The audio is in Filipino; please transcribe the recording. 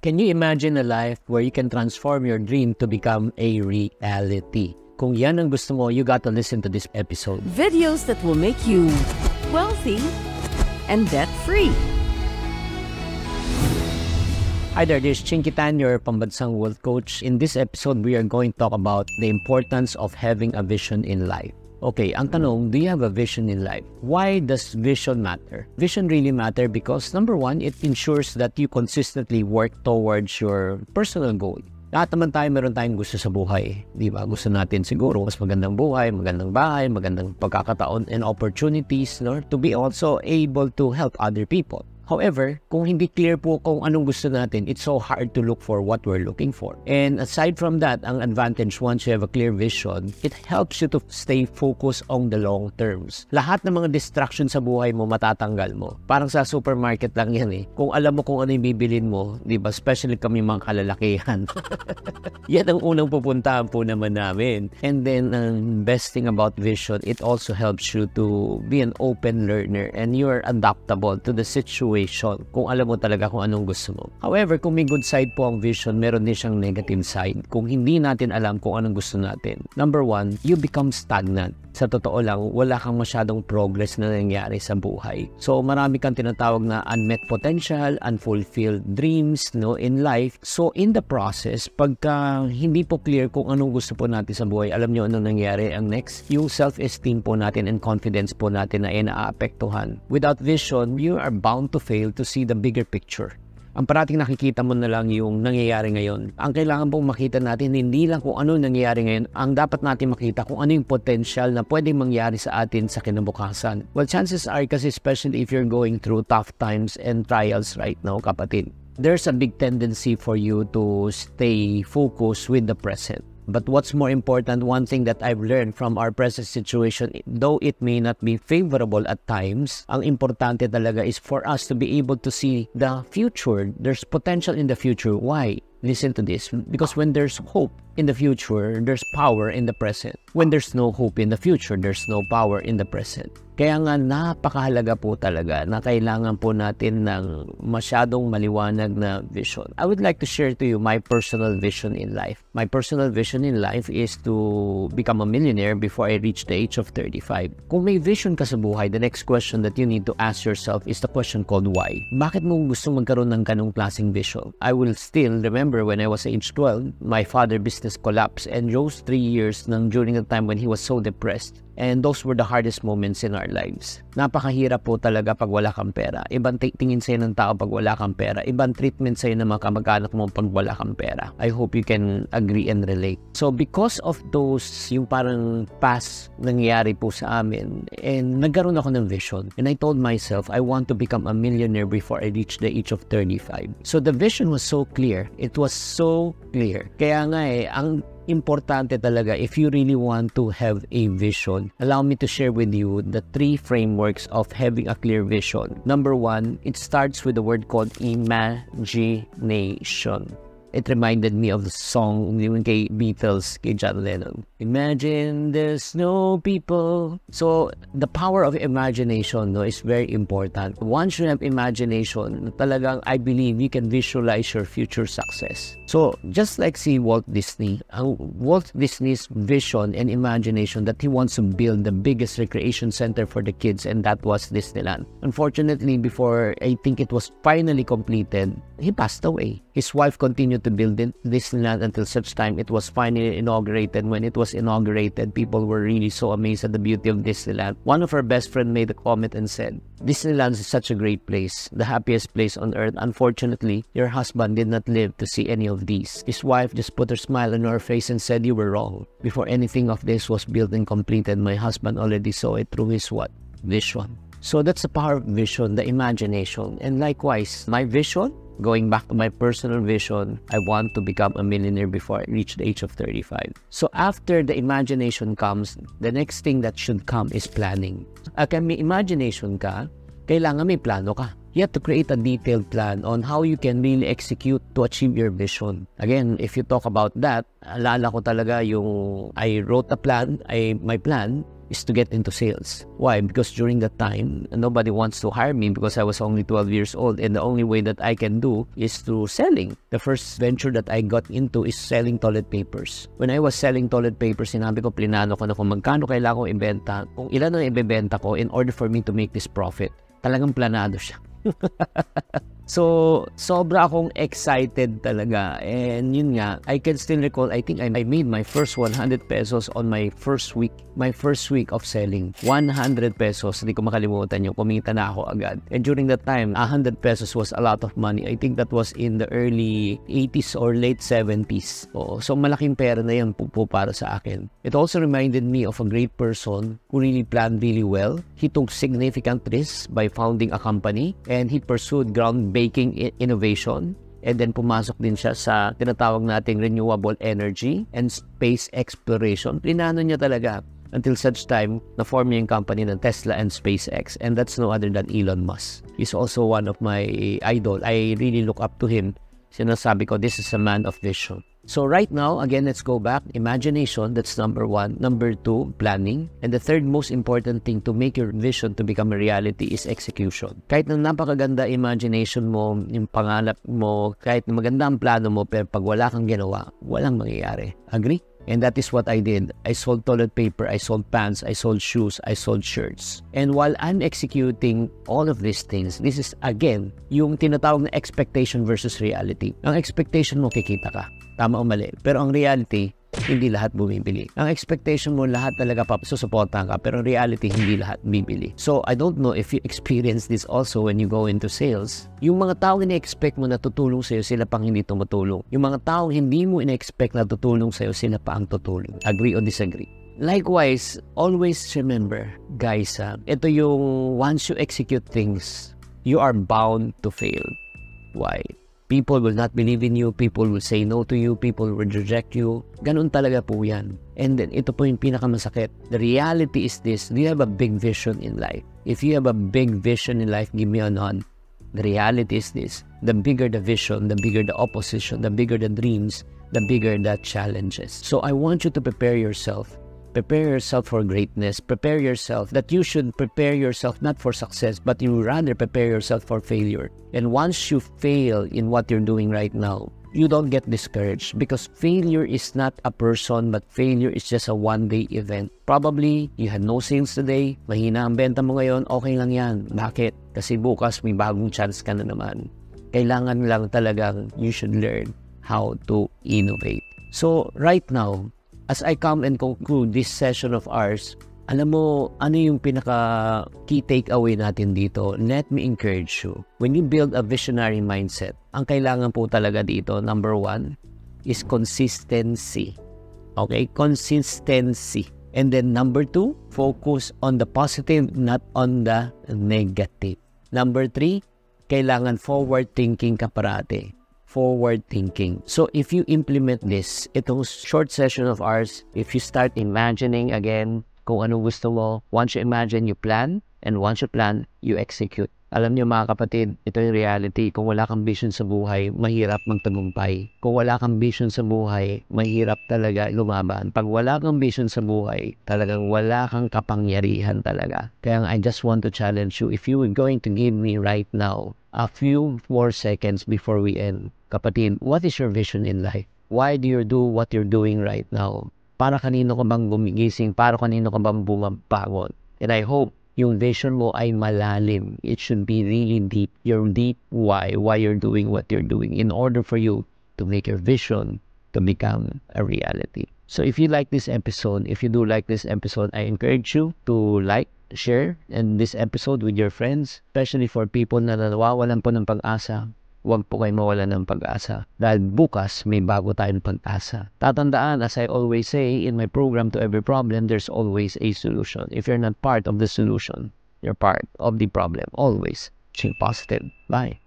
Can you imagine a life where you can transform your dream to become a reality? Kung yan ang gusto mo, you got to listen to this episode. Videos that will make you wealthy and debt-free. Hi there, this is Chinky Tan, your Pambansang Wealth Coach. In this episode, we are going to talk about the importance of having a vision in life. Okay, ang tanong, do you have a vision in life? Why does vision matter? Vision really matter because number one, it ensures that you consistently work towards your personal goal. Lahat naman tayo, meron tayong gusto sa buhay. Di ba? Gusto natin siguro mas magandang buhay, magandang bahay, magandang pagkakataon and opportunities, no? To be also able to help other people. However, kung hindi clear po kung anong gusto natin, it's so hard to look for what we're looking for. And aside from that, ang advantage once you have a clear vision, it helps you to stay focused on the long terms. Lahat ng mga distractions sa buhay mo, matatanggal mo. Parang sa supermarket lang yan eh. Kung alam mo kung ano yung bibilin mo, di ba? Especially kami mga kalalakihan. Yan ang unang pupuntahan po naman namin. And then, ang best thing about vision, it also helps you to be an open learner and you're adaptable to the situation kung alam mo talaga kung anong gusto mo. However, kung may good side po ang vision, meron din siyang negative side. Kung hindi natin alam kung anong gusto natin. Number one, you become stagnant. Sa totoo lang, wala kang masyadong progress na nangyari sa buhay. So, marami kang tinatawag na unmet potential, unfulfilled dreams, no, in life. So, in the process, pagka hindi po clear kung anong gusto po natin sa buhay, alam nyo anong nangyari ang next? Yung self-esteem po natin and confidence po natin na ay naaapektuhan. Without vision, you are bound to fail to see the bigger picture. Ang parating nakikita mo na lang yung nangyayari ngayon. Ang kailangan pong makita natin, hindi lang kung ano nangyayari ngayon. Ang dapat natin makita kung ano yung potential na pwedeng mangyari sa atin sa kinabukasan. Well, chances are kasi especially if you're going through tough times and trials right now, kapatid, there's a big tendency for you to stay focused with the present. But what's more important, one thing that I've learned from our present situation, though it may not be favorable at times, ang importante talaga is for us to be able to see the future. There's potential in the future. Why? Listen to this. Because when there's hope in the future, there's power in the present. When there's no hope in the future, there's no power in the present. Kaya nga napakahalaga po talaga na kailangan po natin ng masyadong maliwanag na vision. I would like to share to you my personal vision in life. My personal vision in life is to become a millionaire before I reach the age of 35. Kung may vision ka sa buhay, the next question that you need to ask yourself is the question called why. Bakit mo gusto magkaroon ng ganong klaseng vision? I will still remember when I was age 12, my father business collapsed and those 3 years during the time when he was so depressed. And those were the hardest moments in our lives. Napakahirap po talaga pag wala kang pera. Ibang tingin sa'yo ng tao pag wala kang pera. Ibang treatment sa'yo ng mga kamag-anak mo pag wala kang pera. I hope you can agree and relate. So because of those, yung parang past nangyayari po sa amin, and nagkaroon ako ng vision. And I told myself, I want to become a millionaire before I reach the age of 35. So the vision was so clear. It was so clear. Kaya nga ang importante talaga, if you really want to have a vision, allow me to share with you the 3 frameworks of having a clear vision. Number one, it starts with the word called imagination. It reminded me of the song yung kay Beatles, kay John Lennon. Imagine there's no people. So, the power of imagination, no, is very important. Once you have imagination, talagang I believe you can visualize your future success. So, just like si Walt Disney, Walt Disney's vision and imagination that he wants to build the biggest recreation center for the kids, and that was Disneyland. Unfortunately, before I think it was finally completed, he passed away. His wife continued to build Disneyland until such time it was finally inaugurated. When it was inaugurated, people were really so amazed at the beauty of Disneyland. One of her best friends made a comment and said, Disneyland is such a great place, the happiest place on earth. Unfortunately, your husband did not live to see any of these. His wife just put her smile on her face and said, you were wrong. Before anything of this was built and completed, my husband already saw it through his what? Vision. So that's the power of vision, the imagination. And likewise, my vision, going back to my personal vision, I want to become a millionaire before I reach the age of 35. So after the imagination comes, the next thing that should come is planning. Kaya may imagination ka, kailangan may plano ka. You have to create a detailed plan on how you can really execute to achieve your vision. Again, if you talk about that, alala ko talaga yung I wrote a plan, my plan, is to get into sales. Why? Because during that time, nobody wants to hire me because I was only 12 years old, and the only way that I can do is through selling. The first venture that I got into is selling toilet papers. When I was selling toilet papers, sinabi ko, plinano ko na kung magkano kailangan ko ibenta, kung ilan ang ibebenta ko in order for me to make this profit. Talagang planado siya. So, sobra akong excited talaga. And yun nga, I can still recall, I think I made my first 100 pesos on my first week of selling. 100 pesos, hindi ko makalimutan yung kumita na ako agad. And during that time, 100 pesos was a lot of money. I think that was in the early 80s or late 70s. So malaking pera na yun po para sa akin. It also reminded me of a great person who really planned really well. He took significant risks by founding a company, and he pursued groundbreaking innovation, and then pumasok din siya sa tinatawag nating renewable energy and space exploration. Plinano niya talaga until such time na form niya yung company ng Tesla and SpaceX, and that's no other than Elon Musk. He's also one of my idol. I really look up to him. Sinasabi ko, this is a man of vision. So right now, again, let's go back. Imagination, that's number 1. Number 2, planning. And the third most important thing to make your vision to become a reality is execution. Kahit na napakaganda imagination mo, yung pangalap mo, kahit na maganda ang plano mo, pero pag wala kang ginawa, walang mangyayari. Agree? And that is what I did. I sold toilet paper, I sold pants, I sold shoes, I sold shirts. And while I'm executing all of these things, this is again, yung tinatawag na expectation versus reality. Ang expectation mo, kikita ka. Tama o mali. Pero ang reality, hindi lahat bumibili. Ang expectation mo, lahat talaga susuportahan ka. Pero ang reality, hindi lahat bibili. So, I don't know if you experience this also when you go into sales. Yung mga taong ina-expect mo na tutulong sa'yo, sila pang hindi tumutulong. Yung mga taong hindi mo ina-expect na tutulong sa'yo, sila pa ang tutulong. Agree or disagree? Likewise, always remember, guys, ito yung once you execute things, you are bound to fail. Why? People will not believe in you. People will say no to you. People will reject you. Ganun talaga po yan. And then, ito po yung pinakamasakit. The reality is this. Do you have a big vision in life? If you have a big vision in life, give me a nod. The reality is this. The bigger the vision, the bigger the opposition, the bigger the dreams, the bigger the challenges. So, I want you to prepare yourself. Prepare yourself for greatness. Prepare yourself that you should prepare yourself not for success, but you rather prepare yourself for failure. And once you fail in what you're doing right now, you don't get discouraged because failure is not a person, but failure is just a one-day event. Probably, you had no sales today, mahina ang benta mo ngayon, okay lang yan. Bakit? Kasi bukas may bagong chance ka na naman. Kailangan lang talagang you should learn how to innovate. So, right now, as I come and conclude this session of ours, alam mo, ano yung pinaka key takeaway natin dito? Let me encourage you. When you build a visionary mindset, ang kailangan po talaga dito, number 1, is consistency. Okay? Consistency. And then number 2, focus on the positive, not on the negative. Number 3, kailangan forward thinking ka parate. Forward thinking. So if you implement this, itong short session of ours, if you start imagining again kung ano gusto mo, once you imagine, you plan, and once you plan, you execute. Alam niyo mga kapatid, ito yung reality. Kung wala kang vision sa buhay, mahirap magtagumpay. Kung wala kang vision sa buhay, mahirap talaga lumaban. Pag wala kang vision sa buhay, talagang wala kang kapangyarihan talaga. Kaya I just want to challenge you, if you were going to give me right now a few more seconds before we end, kapatid, what is your vision in life? Why do you do what you're doing right now? Para kanino ka bang gumigising? Para kanino ka bang bumabangon? And I hope yung vision mo ay malalim. It should be really deep. Your deep why you're doing what you're doing in order for you to make your vision to become a reality. So if you like this episode, if you do like this episode, I encourage you to like, share and this episode with your friends, especially for people na nawawalan po ng pag-asa. Huwag po kayo mawalan ng pag-asa. Dahil bukas, may bago tayong pag-asa. Tatandaan, as I always say, in my program, To Every Problem, there's always a solution. If you're not part of the solution, you're part of the problem. Always. Think positive. Bye.